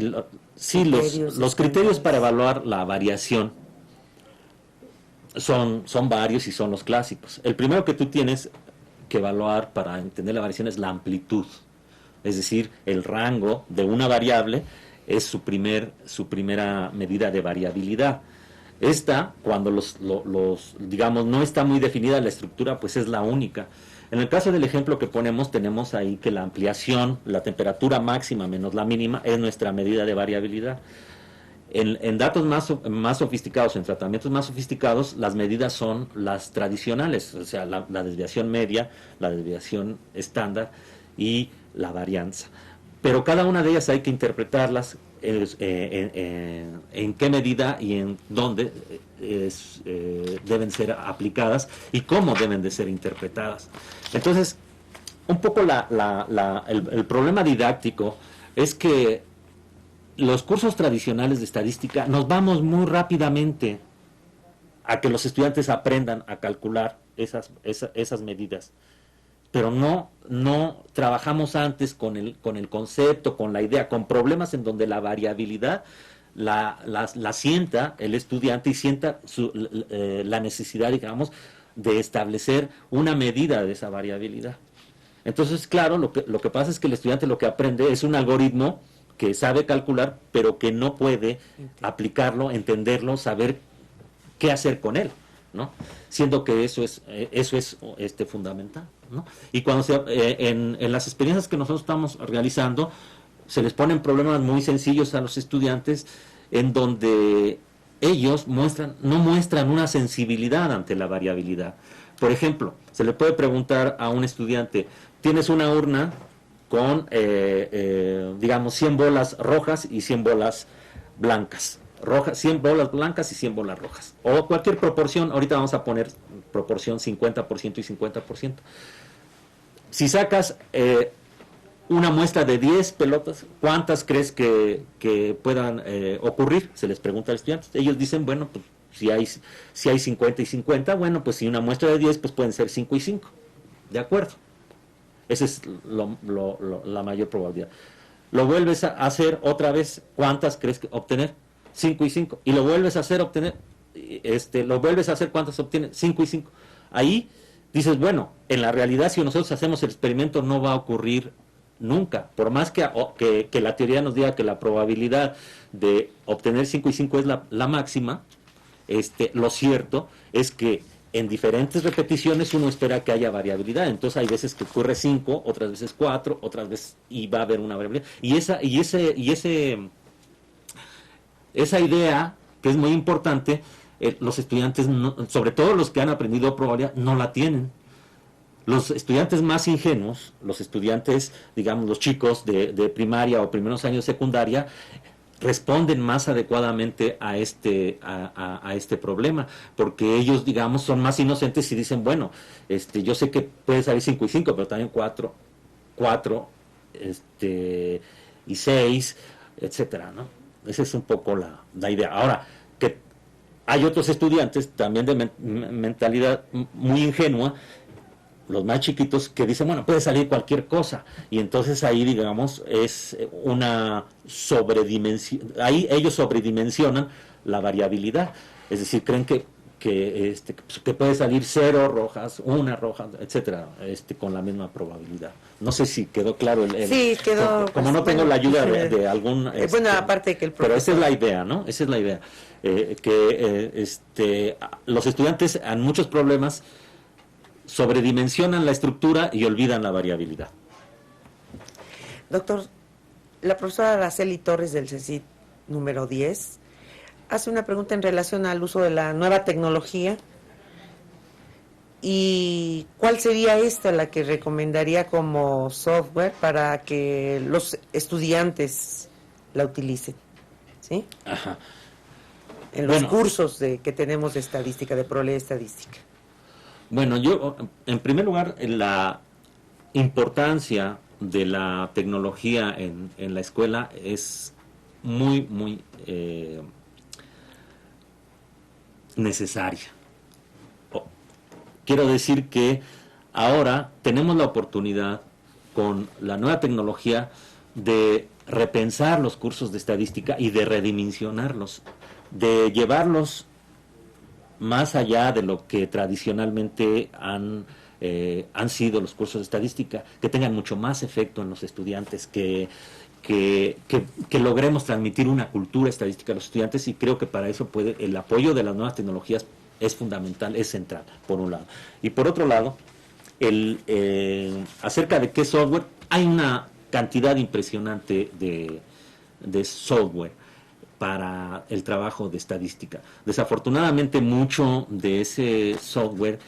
Speaker 4: sí, los criterios para evaluar la variación son varios y son los clásicos. El primero que tú tienes que evaluar para entender la variación es la amplitud, es decir, el rango de una variable es su primera medida de variabilidad. Esta, cuando digamos, no está muy definida la estructura, pues es la única. En el caso del ejemplo que ponemos, tenemos ahí que la ampliación, la temperatura máxima menos la mínima, es nuestra medida de variabilidad. En datos más sofisticados, en tratamientos más sofisticados, las medidas son las tradicionales, o sea, la desviación media, la desviación estándar y la varianza. Pero cada una de ellas hay que interpretarlas en qué medida y en dónde deben ser aplicadas y cómo deben de ser interpretadas. Entonces, un poco el problema didáctico es que los cursos tradicionales de estadística nos vamos muy rápidamente a que los estudiantes aprendan a calcular esas medidas, pero no trabajamos antes con el concepto, con la idea, con problemas en donde la variabilidad la sienta el estudiante y sienta la necesidad, digamos, de establecer una medida de esa variabilidad. Entonces, claro, lo que pasa es que el estudiante lo que aprende es un algoritmo que sabe calcular, pero que no puede aplicarlo, entenderlo, saber qué hacer con él, ¿no? Siendo que eso es fundamental, ¿no? Y cuando en las experiencias que nosotros estamos realizando, se les ponen problemas muy sencillos a los estudiantes en donde ellos no muestran una sensibilidad ante la variabilidad. Por ejemplo, se le puede preguntar a un estudiante, tienes una urna con, digamos, 100 bolas rojas y 100 bolas blancas. 100 bolas blancas y 100 bolas rojas. O cualquier proporción, ahorita vamos a poner proporción 50% y 50%. Si sacas una muestra de 10 pelotas, ¿cuántas crees que puedan ocurrir? Se les pregunta al estudiante. Ellos dicen, bueno, pues si hay 50 y 50, bueno, pues si una muestra de 10, pues pueden ser 5 y 5. ¿De acuerdo? Esa es la mayor probabilidad. Lo vuelves a hacer otra vez, ¿cuántas crees que obtener? 5 y 5. Y lo vuelves a hacer lo vuelves a hacer, ¿cuántas obtienes? 5 y 5. Ahí dices, bueno, en la realidad si nosotros hacemos el experimento no va a ocurrir nunca. Por más que la teoría nos diga que la probabilidad de obtener 5 y 5 es la máxima, lo cierto es que en diferentes repeticiones uno espera que haya variabilidad. Entonces hay veces que ocurre 5, otras veces 4, otras veces y va a haber una variabilidad. Y esa idea, que es muy importante, los estudiantes, sobre todo los que han aprendido probabilidad, no la tienen. Los estudiantes más ingenuos, los estudiantes, digamos, los chicos de primaria o primeros años de secundaria, responden más adecuadamente a este problema, porque ellos, digamos, son más inocentes y dicen, bueno, yo sé que puede salir 5 y 5, pero también 4 y 6, etcétera, ¿no? Esa es un poco la idea. Ahora, que hay otros estudiantes también de mentalidad muy ingenua, los más chiquitos, que dicen, bueno, puede salir cualquier cosa, y entonces ahí, digamos, es una sobredimensión, ahí ellos sobredimensionan la variabilidad, es decir, creen que puede salir 0 rojas, 1 roja, etcétera, con la misma probabilidad. No sé si quedó claro
Speaker 5: sí, quedó.
Speaker 4: Como no tengo la ayuda de algún...
Speaker 5: bueno, aparte que el profesor...
Speaker 4: Pero esa es la idea, ¿no? Esa es la idea. Los estudiantes en muchos problemas sobredimensionan la estructura y olvidan la variabilidad.
Speaker 5: Doctor, la profesora Araceli Torres del CECIT número 10 hace una pregunta en relación al uso de la nueva tecnología y cuál sería esta la que recomendaría como software para que los estudiantes la utilicen, ¿sí?
Speaker 4: Ajá.
Speaker 5: En los cursos que tenemos de estadística, de probabilidad estadística.
Speaker 4: Bueno, yo, en primer lugar, la importancia de la tecnología en la escuela es muy, muy necesaria. Quiero decir que ahora tenemos la oportunidad, con la nueva tecnología, de repensar los cursos de estadística y de redimensionarlos, de llevarlos más allá de lo que tradicionalmente han sido los cursos de estadística, que tengan mucho más efecto en los estudiantes, que logremos transmitir una cultura estadística a los estudiantes, y creo que para eso el apoyo de las nuevas tecnologías es fundamental, es central, por un lado. Y por otro lado, acerca de qué software, hay una cantidad impresionante de software para el trabajo de estadística. Desafortunadamente, mucho de ese software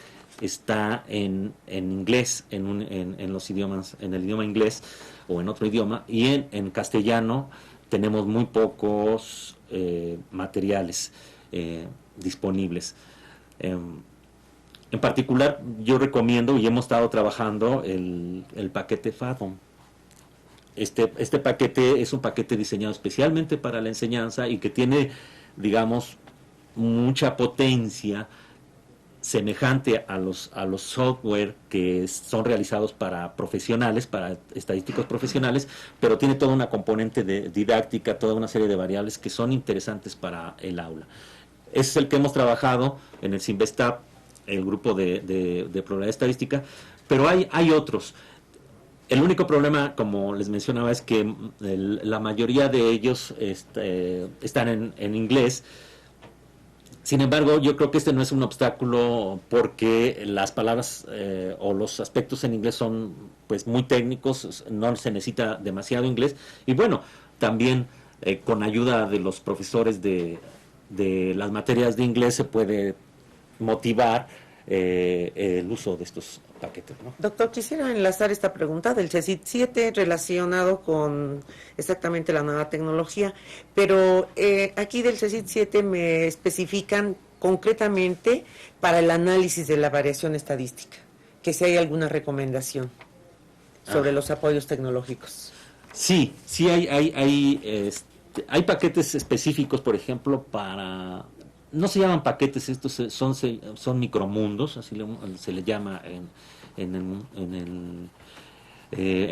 Speaker 4: está en inglés, en los idiomas, en el idioma inglés o en otro idioma, y en castellano tenemos muy pocos materiales disponibles. En particular, yo recomiendo, y hemos estado trabajando, el paquete Fathom. Este paquete es un paquete diseñado especialmente para la enseñanza y que tiene, digamos, mucha potencia semejante a los software que son realizados para profesionales, para estadísticos profesionales, pero tiene toda una componente de didáctica, toda una serie de variables que son interesantes para el aula. Ese es el que hemos trabajado en el Sinvestab, el grupo de probabilidad estadística, pero hay otros. El único problema, como les mencionaba, es que la mayoría de ellos están en inglés. Sin embargo, yo creo que este no es un obstáculo, porque las palabras o los aspectos en inglés son pues muy técnicos, no se necesita demasiado inglés, y bueno, también con ayuda de los profesores de las materias de inglés se puede motivar el uso de estos paquetes, ¿no?
Speaker 5: Doctor, quisiera enlazar esta pregunta del CECIT 7 relacionado con exactamente la nueva tecnología, pero aquí del CECIT 7 me especifican concretamente para el análisis de la variación estadística, que si hay alguna recomendación sobre los apoyos tecnológicos.
Speaker 4: Sí, hay paquetes específicos, por ejemplo, para... No se llaman paquetes, estos son micromundos, así se le llama en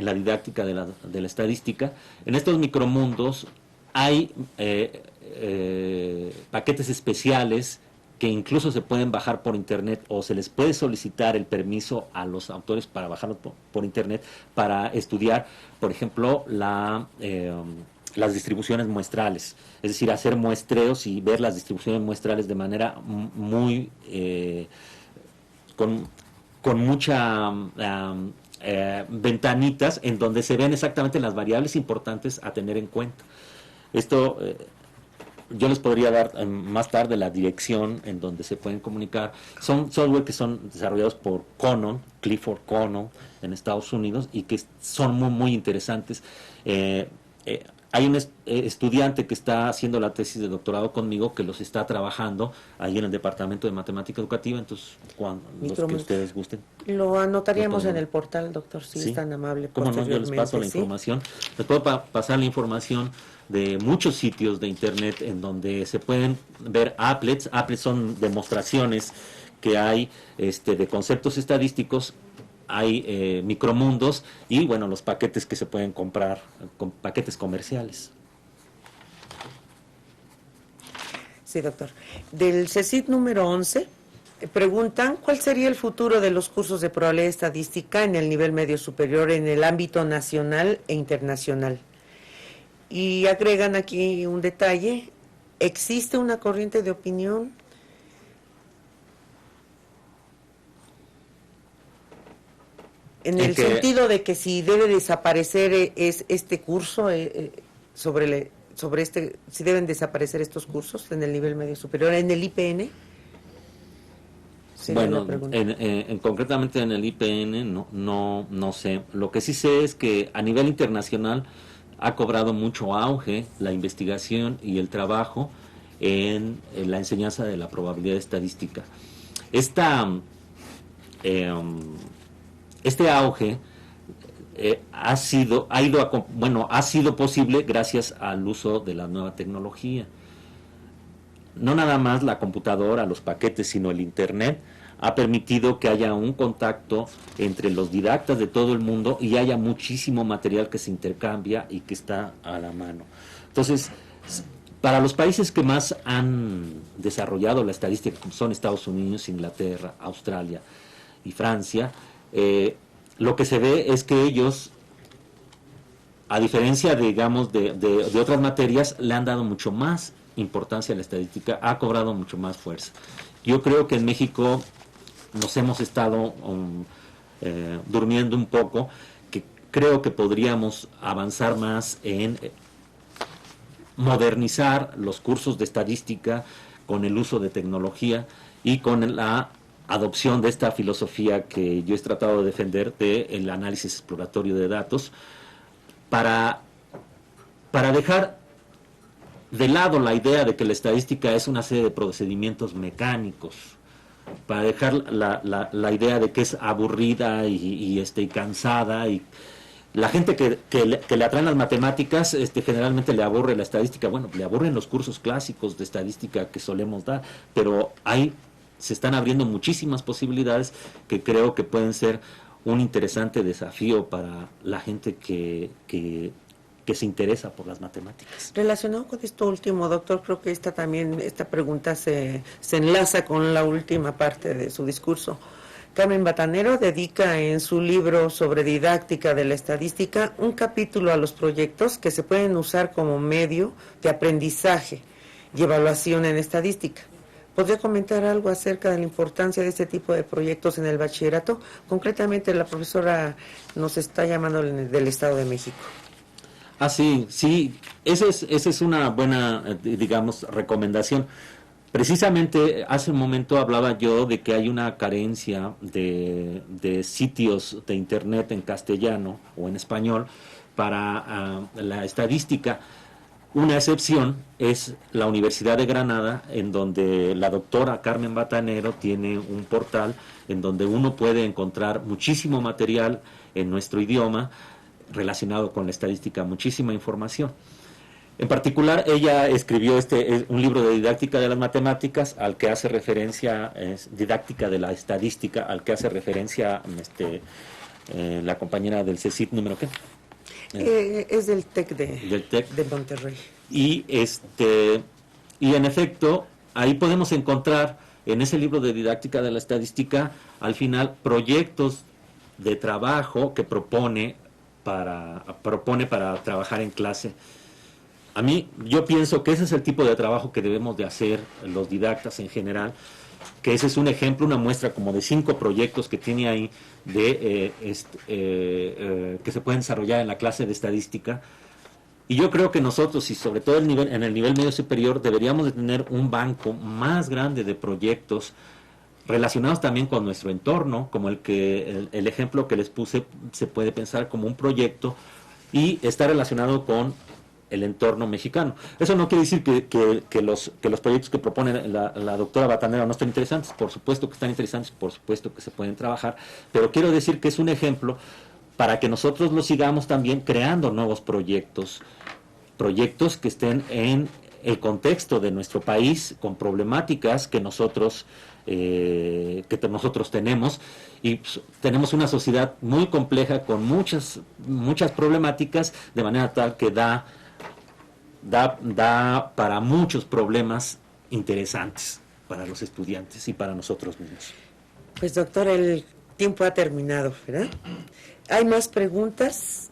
Speaker 4: la didáctica de la estadística. En estos micromundos hay paquetes especiales que incluso se pueden bajar por internet, o se les puede solicitar el permiso a los autores para bajarlo por internet, para estudiar, por ejemplo, las distribuciones muestrales, es decir, hacer muestreos y ver las distribuciones muestrales de manera muy con mucha ventanitas en donde se ven exactamente las variables importantes a tener en cuenta. Esto yo les podría dar más tarde la dirección en donde se pueden comunicar. Son software que son desarrollados por Conon, Clifford Conon, en Estados Unidos, y que son muy, muy interesantes. Hay un estudiante que está haciendo la tesis de doctorado conmigo, que los está trabajando ahí en el departamento de matemática educativa. Entonces, los que ustedes gusten,
Speaker 5: lo anotaríamos en el portal, doctor, si es tan amable.
Speaker 4: Cómo no, yo les paso la información. Les puedo pasar la información de muchos sitios de internet en donde se pueden ver applets. Applets son demostraciones que hay de conceptos estadísticos. Hay micromundos y, bueno, los paquetes que se pueden comprar, paquetes comerciales.
Speaker 5: Sí, doctor. Del CECIT número 11, preguntan cuál sería el futuro de los cursos de probabilidad estadística en el nivel medio superior en el ámbito nacional e internacional. Y agregan aquí un detalle: ¿existe una corriente de opinión? En el sentido de que si debe desaparecer es este curso, si deben desaparecer estos cursos en el nivel medio superior, en el IPN.
Speaker 4: Bueno, concretamente en el IPN no sé. Lo que sí sé es que a nivel internacional ha cobrado mucho auge la investigación y el trabajo en la enseñanza de la probabilidad estadística. Este auge ha sido posible gracias al uso de la nueva tecnología. No nada más la computadora, los paquetes, sino el Internet ha permitido que haya un contacto entre los didactas de todo el mundo y haya muchísimo material que se intercambia y que está a la mano. Entonces, para los países que más han desarrollado la estadística, como son Estados Unidos, Inglaterra, Australia y Francia, lo que se ve es que ellos, a diferencia, digamos, de otras materias, le han dado mucho más importancia a la estadística, ha cobrado mucho más fuerza. Yo creo que en México nos hemos estado durmiendo un poco, que creo que podríamos avanzar más en modernizar los cursos de estadística con el uso de tecnología y con la adopción de esta filosofía que yo he tratado de defender del análisis exploratorio de datos, para dejar de lado la idea de que la estadística es una serie de procedimientos mecánicos, para dejar la idea de que es aburrida y cansada, y la gente que le atraen las matemáticas generalmente le aburre la estadística. Bueno, le aburren los cursos clásicos de estadística que solemos dar, pero se están abriendo muchísimas posibilidades que creo que pueden ser un interesante desafío para la gente que se interesa por las matemáticas.
Speaker 5: Relacionado con esto último, doctor, creo que esta pregunta se enlaza con la última parte de su discurso. Carmen Batanero dedica en su libro sobre didáctica de la estadística un capítulo a los proyectos que se pueden usar como medio de aprendizaje y evaluación en estadística. ¿Podría comentar algo acerca de la importancia de este tipo de proyectos en el bachillerato? Concretamente, la profesora nos está llamando del Estado de México.
Speaker 4: Sí, esa es una buena, digamos, recomendación. Precisamente hace un momento hablaba yo de que hay una carencia de sitios de internet en castellano o en español para la estadística. Una excepción es la Universidad de Granada, en donde la doctora Carmen Batanero tiene un portal en donde uno puede encontrar muchísimo material en nuestro idioma relacionado con la estadística, muchísima información. En particular, ella escribió un libro de didáctica de las matemáticas, al que hace referencia, didáctica de la estadística, al que hace referencia la compañera del CECIT, ¿número qué?
Speaker 5: Es del TEC de Monterrey.
Speaker 4: Y en efecto, ahí podemos encontrar en ese libro de didáctica de la estadística, al final, proyectos de trabajo que propone para trabajar en clase. Yo pienso que ese es el tipo de trabajo que debemos de hacer los didactas en general, que ese es un ejemplo, una muestra como de 5 proyectos que tiene ahí que se pueden desarrollar en la clase de estadística. Y yo creo que nosotros, y sobre todo en el nivel medio superior, deberíamos de tener un banco más grande de proyectos relacionados también con nuestro entorno, como el ejemplo que les puse, se puede pensar como un proyecto y está relacionado con el entorno mexicano. Eso no quiere decir que los proyectos que propone la doctora Batanero no estén interesantes. Por supuesto que están interesantes, por supuesto que se pueden trabajar, pero quiero decir que es un ejemplo para que nosotros lo sigamos también creando nuevos proyectos que estén en el contexto de nuestro país, con problemáticas que nosotros tenemos, y pues, tenemos una sociedad muy compleja con muchas problemáticas, de manera tal que da para muchos problemas interesantes para los estudiantes y para nosotros mismos.
Speaker 5: Pues doctor, el tiempo ha terminado, ¿verdad? ¿Hay más preguntas?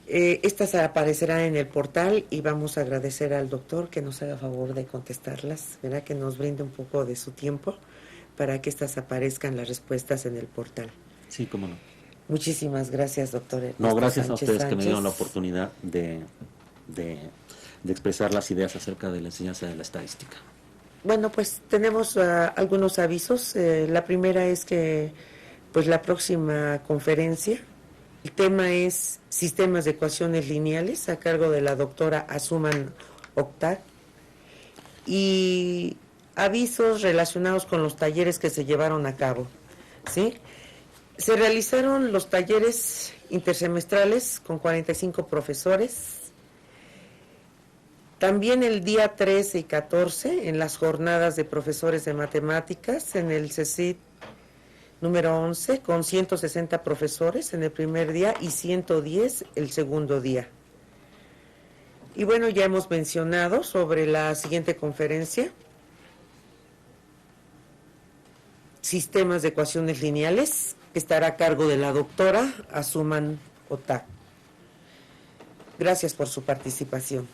Speaker 5: Estas aparecerán en el portal y vamos a agradecer al doctor que nos haga favor de contestarlas, ¿verdad? Que nos brinde un poco de su tiempo para que estas aparezcan las respuestas en el portal.
Speaker 4: Sí, cómo no.
Speaker 5: Muchísimas gracias, doctor.
Speaker 4: No, gracias
Speaker 5: Sánchez
Speaker 4: a ustedes que me dieron la
Speaker 5: Sánchez.
Speaker 4: oportunidad de expresar las ideas acerca de la enseñanza de la estadística.
Speaker 5: Bueno, pues tenemos algunos avisos. La primera es que pues la próxima conferencia, el tema es sistemas de ecuaciones lineales a cargo de la doctora Asuman Oktar, y avisos relacionados con los talleres que se llevaron a cabo, ¿sí? Se realizaron los talleres intersemestrales con 45 profesores. También el día 13 y 14, en las jornadas de profesores de matemáticas, en el CECIT número 11, con 160 profesores en el primer día y 110 el segundo día. Y bueno, ya hemos mencionado sobre la siguiente conferencia, sistemas de ecuaciones lineales, que estará a cargo de la doctora Asuman Oktar. Gracias por su participación.